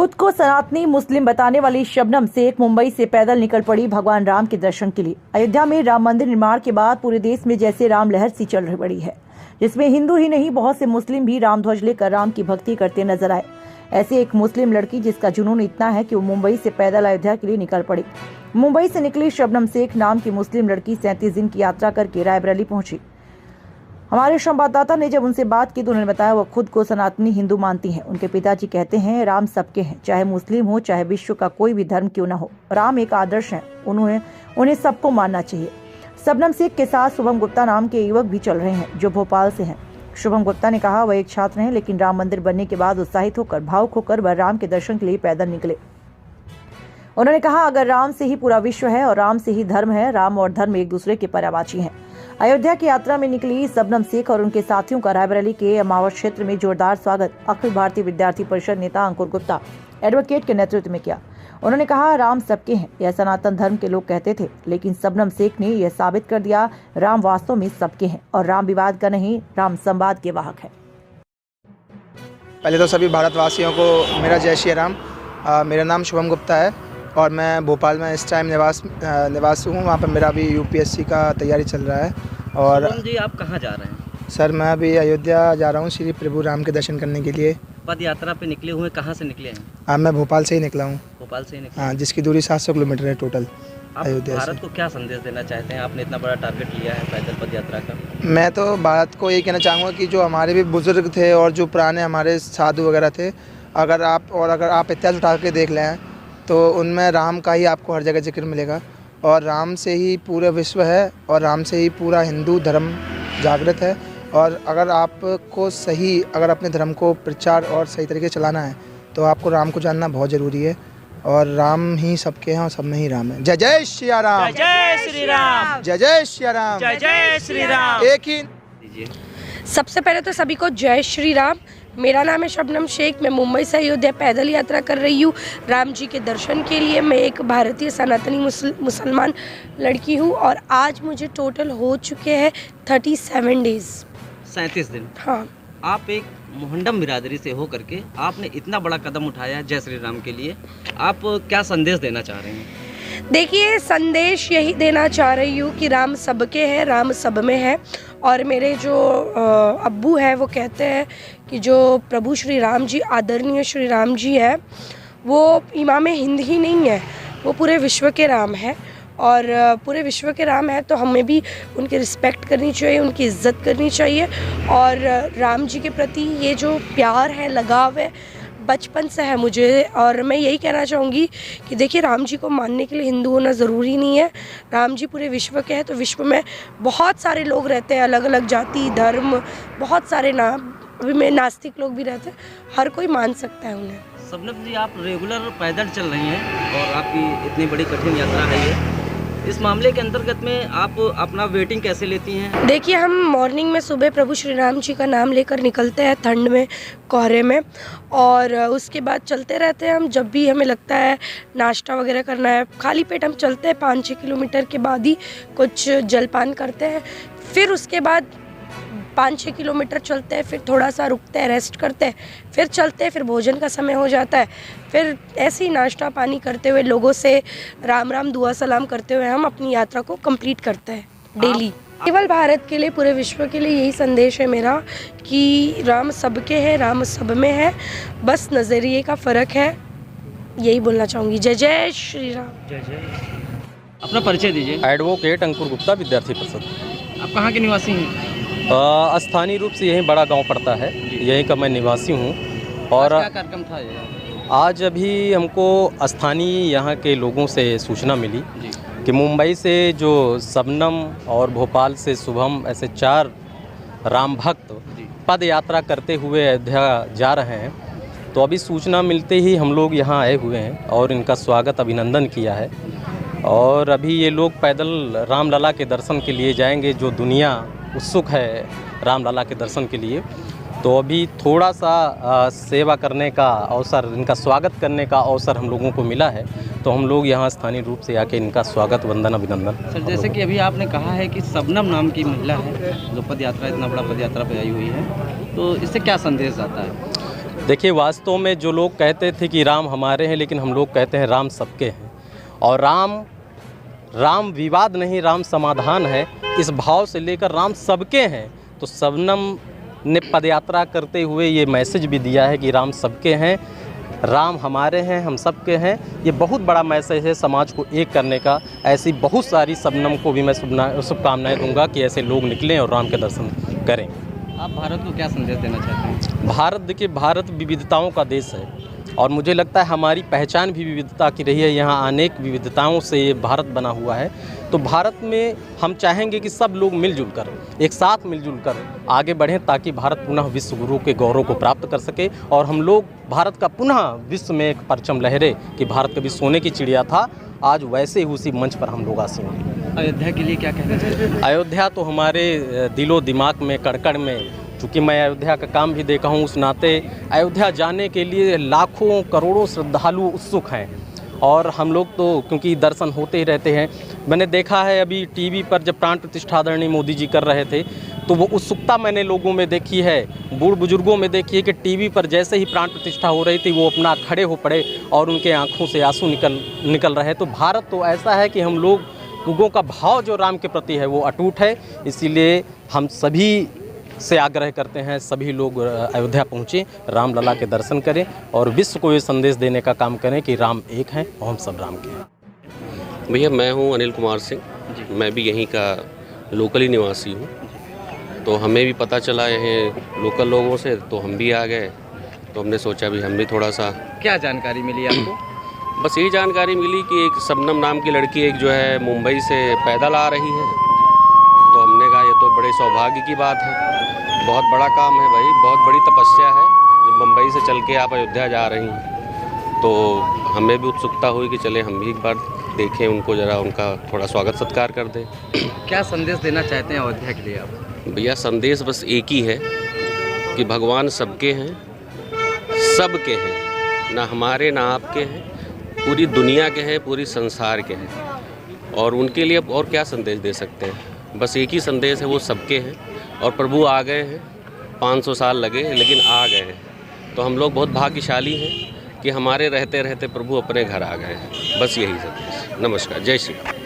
खुद को सनातनी मुस्लिम बताने वाली शबनम शेख मुंबई से पैदल निकल पड़ी भगवान राम के दर्शन के लिए। अयोध्या में राम मंदिर निर्माण के बाद पूरे देश में जैसे राम लहर सी चल पड़ी है, जिसमें हिंदू ही नहीं बहुत से मुस्लिम भी राम ध्वज लेकर राम की भक्ति करते नजर आए। ऐसे एक मुस्लिम लड़की जिसका जुनून इतना है कि वो मुंबई से पैदल अयोध्या के लिए निकल पड़ी। मुंबई से निकली शबनम शेख नाम की मुस्लिम लड़की 37 दिन की यात्रा करके रायबरेली पहुंची। हमारे संवाददाता ने जब उन्से बात की तो उन्होंने बताया वो खुद को सनातनी हिंदू मानती हैं। उनके पिताजी कहते हैं राम सबके हैं, चाहे मुस्लिम हो चाहे विश्व का कोई भी धर्म क्यों न हो, राम एक आदर्श है, उन्हें सबको मानना चाहिए। शबनम शेख के साथ शुभम गुप्ता नाम के युवक भी चल रहे हैं जो भोपाल से हैं। शुभम गुप्ता ने कहा वह एक छात्र हैं, लेकिन राम मंदिर बनने के बाद उत्साहित होकर भावुक होकर वह राम के दर्शन के लिए पैदल निकले। उन्होंने कहा अगर राम से ही पूरा विश्व है और राम से ही धर्म है, राम और धर्म एक दूसरे के पर्यायवाची हैं। अयोध्या की यात्रा में निकली शबनम शेख और उनके साथियों का रायबरेली के अमावस क्षेत्र में जोरदार स्वागत अखिल भारतीय विद्यार्थी परिषद नेता अंकुर गुप्ता एडवोकेट के नेतृत्व में किया। उन्होंने कहा राम सबके हैं, यह सनातन धर्म के लोग कहते थे, लेकिन शबनम शेख ने यह साबित कर दिया राम वास्तव में सबके हैं और राम विवाद का नहीं, राम संवाद के वाहक है। पहले तो सभी भारतवासियों को मेरा जय श्री राम। मेरा नाम शुभम गुप्ता है और मैं भोपाल में इस टाइम निवास हूँ। वहाँ पर मेरा भी यूपीएससी का तैयारी चल रहा है। और शुभम जी आप कहाँ जा रहे हैं? सर मैं अभी अयोध्या जा रहा हूँ श्री प्रभु राम के दर्शन करने के लिए। पद यात्रा पे निकले हुए कहाँ से निकले हैं? मैं भोपाल से ही निकला हूँ। भोपाल से ही निकले? हाँ, जिसकी दूरी 700 किलोमीटर है टोटल अयोध्या से। भारत को क्या संदेश देना चाहते हैं? आपने इतना बड़ा टारगेट लिया है पैदल पद यात्रा का। मैं तो भारत को यही कहना चाहूँगा कि जो हमारे भी बुजुर्ग थे और जो पुराने हमारे साधु वगैरह थे, अगर आप इतिहास उठा के देख लें तो उनमें राम का ही आपको हर जगह जिक्र मिलेगा और राम से ही पूरा विश्व है और राम से ही पूरा हिंदू धर्म जागृत है। और अगर आपको अगर अपने धर्म को प्रचार और सही तरीके से चलाना है तो आपको राम को जानना बहुत ज़रूरी है और राम ही सबके हैं और सब में ही राम है। जय जय श्री राम, जय श्री राम, जय जय श्री राम, जय जय श्री राम। एक ही सबसे पहले तो सभी को जय श्री राम। मेरा नाम है शबनम शेख। मैं मुंबई से अयोध्या पैदल यात्रा कर रही हूँ राम जी के दर्शन के लिए। मैं एक भारतीय सनातनी मुसलमान लड़की हूँ और आज मुझे टोटल हो चुके हैं 37 डेज, 37 दिन। हाँ। आप एक मोहंडम बिरादरी से हो करके आपने इतना बड़ा कदम उठाया है जय श्री राम के लिए। आप क्या संदेश देना चाह रहे हैं? देखिए, संदेश यही देना चाह रही हूँ कि राम सबके हैं, राम सब में है। और मेरे जो अब्बू है वो कहते हैं कि जो प्रभु श्री राम जी, आदरणीय श्री राम जी है, वो इमाम हिंद ही नहीं है, वो पूरे विश्व के राम है। और पूरे विश्व के राम है तो हमें भी उनकी रिस्पेक्ट करनी चाहिए, उनकी इज़्ज़त करनी चाहिए। और राम जी के प्रति ये जो प्यार है, लगाव है, बचपन से है मुझे। और मैं यही कहना चाहूँगी कि देखिए, राम जी को मानने के लिए हिंदू होना ज़रूरी नहीं है। राम जी पूरे विश्व के हैं तो विश्व में बहुत सारे लोग रहते हैं, अलग अलग जाति धर्म, बहुत सारे अभी में नास्तिक लोग भी रहते हैं, हर कोई मान सकता है उन्हें। शबनम जी आप रेगुलर पैदल चल रही हैं और आपकी इतनी बड़ी कठिन यात्रा है ये। इस मामले के अंतर्गत में आप अपना वेटिंग कैसे लेती हैं? देखिए, हम मॉर्निंग में सुबह प्रभु श्री राम जी का नाम लेकर निकलते हैं ठंड में, कोहरे में, और उसके बाद चलते रहते हैं। हम जब भी हमें लगता है नाश्ता वगैरह करना है, खाली पेट हम चलते हैं। 5-6 किलोमीटर के बाद ही कुछ जलपान करते हैं। फिर उसके बाद 5-6 किलोमीटर चलते हैं, फिर थोड़ा सा रुकते हैं, रेस्ट करते हैं, फिर चलते हैं, फिर भोजन का समय हो जाता है। फिर ऐसे ही नाश्ता पानी करते हुए, लोगों से राम राम दुआ सलाम करते हुए हम अपनी यात्रा को कंप्लीट करते हैं डेली। केवल भारत के लिए, पूरे विश्व के लिए यही संदेश है मेरा कि राम सबके हैं, राम सब में है, बस नज़रिए का फ़र्क है, यही बोलना चाहूँगी। जय जय श्री राम। जय जय। अपना परिचय दीजिए। एडवोकेट अंकुर गुप्ता, विद्यार्थी परिषद। आप कहाँ के निवासी हैं? स्थानीय रूप से यहीं बड़ा गांव पड़ता है, यहीं का मैं निवासी हूँ। और क्या कार्यक्रम था ये? आज अभी हमको स्थानीय यहाँ के लोगों से सूचना मिली कि मुंबई से जो शबनम और भोपाल से शुभम, ऐसे 4 राम भक्त पद यात्रा करते हुए अयोध्या जा रहे हैं। तो अभी सूचना मिलते ही हम लोग यहाँ आए हुए हैं और इनका स्वागत, अभिनंदन किया है। और अभी ये लोग पैदल रामलला के दर्शन के लिए जाएंगे, जो दुनिया उत्सुक है रामलला के दर्शन के लिए। तो अभी थोड़ा सा सेवा करने का अवसर, इनका स्वागत करने का अवसर हम लोगों को मिला है, तो हम लोग यहाँ स्थानीय रूप से आके इनका स्वागत, वंदन, अभिनंदन। सर, जैसे कि अभी आपने कहा है कि शबनम नाम की महिला है जो पद यात्रा, इतना बड़ा पद यात्रा पे आई हुई है, तो इससे क्या संदेश आता है? देखिए, वास्तव में जो लोग कहते थे कि राम हमारे हैं, लेकिन हम लोग कहते हैं राम सबके हैं। और राम विवाद नहीं, राम समाधान है। इस भाव से लेकर राम सबके हैं। तो शबनम ने पदयात्रा करते हुए ये मैसेज भी दिया है कि राम सबके हैं, राम हमारे हैं, हम सबके हैं। ये बहुत बड़ा मैसेज है समाज को एक करने का। ऐसी बहुत सारी शबनम को भी मैं शुभकामनाएं दूंगा कि ऐसे लोग निकलें और राम के दर्शन करें। आप भारत को क्या संदेश देना चाहते हैं? भारत, देखिए, भारत विविधताओं का देश है और मुझे लगता है हमारी पहचान भी विविधता की रही है। यहाँ अनेक विविधताओं से ये भारत बना हुआ है। तो भारत में हम चाहेंगे कि सब लोग मिलजुल कर, एक साथ मिलजुल कर आगे बढ़ें, ताकि भारत पुनः विश्व गुरु के गौरव को प्राप्त कर सके और हम लोग भारत का पुनः विश्व में एक परचम लहरे कि भारत कभी सोने की चिड़िया था, आज वैसे ही उसी मंच पर हम लोग आसीन हैं। अयोध्या के लिए क्या कहना चाहते हैं? अयोध्या तो हमारे दिलो दिमाग में, कड़कड़ में, चूँकि मैं अयोध्या का काम भी देखा हूँ, उस नाते अयोध्या जाने के लिए लाखों करोड़ों श्रद्धालु उत्सुक हैं। और हम लोग तो क्योंकि दर्शन होते ही रहते हैं। मैंने देखा है अभी टीवी पर जब प्राण प्रतिष्ठा आदरणीय मोदी जी कर रहे थे, तो वो उत्सुकता मैंने लोगों में देखी है, बूढ़ बुजुर्गों में देखी है कि टीवी पर जैसे ही प्राण प्रतिष्ठा हो रही थी, वो अपना खड़े हो पड़े और उनके आँखों से आंसू निकल रहे। तो भारत तो ऐसा है कि हम लोगों का भाव जो राम के प्रति है वो अटूट है। इसीलिए हम सभी से आग्रह करते हैं, सभी लोग अयोध्या पहुँचें, रामलला के दर्शन करें और विश्व को ये संदेश देने का काम करें कि राम एक हैं और हम सब राम के हैं। भैया, मैं हूं अनिल कुमार सिंह, मैं भी यहीं का लोकली निवासी हूं। तो हमें भी पता चला यहीं लोकल लोगों से, तो हम भी आ गए। तो हमने सोचा भी हम भी थोड़ा सा। क्या जानकारी मिली आपको? बस यही जानकारी मिली कि एक शबनम नाम की लड़की एक जो है मुंबई से पैदल आ रही है। तो हमने कहा ये तो बड़े सौभाग्य की बात है, बहुत बड़ा काम है भाई, बहुत बड़ी तपस्या है जब मुंबई से चल के आप अयोध्या जा रही हैं। तो हमें भी उत्सुकता हुई कि चले हम भी एक बार देखें उनको, ज़रा उनका थोड़ा स्वागत सत्कार कर दें। क्या संदेश देना चाहते हैं अयोध्या के लिए आप? भैया, संदेश बस एक ही है कि भगवान सबके हैं, सबके हैं, ना हमारे ना आपके हैं, पूरी दुनिया के हैं, पूरी संसार के हैं। और उनके लिए और क्या संदेश दे सकते हैं? बस एक ही संदेश है, वो सबके हैं। और प्रभु आ गए हैं, 500 साल लगे लेकिन आ गए हैं। तो हम लोग बहुत भाग्यशाली हैं कि हमारे रहते रहते प्रभु अपने घर आ गए हैं। बस यही संदेश। नमस्कार, जय श्री राम।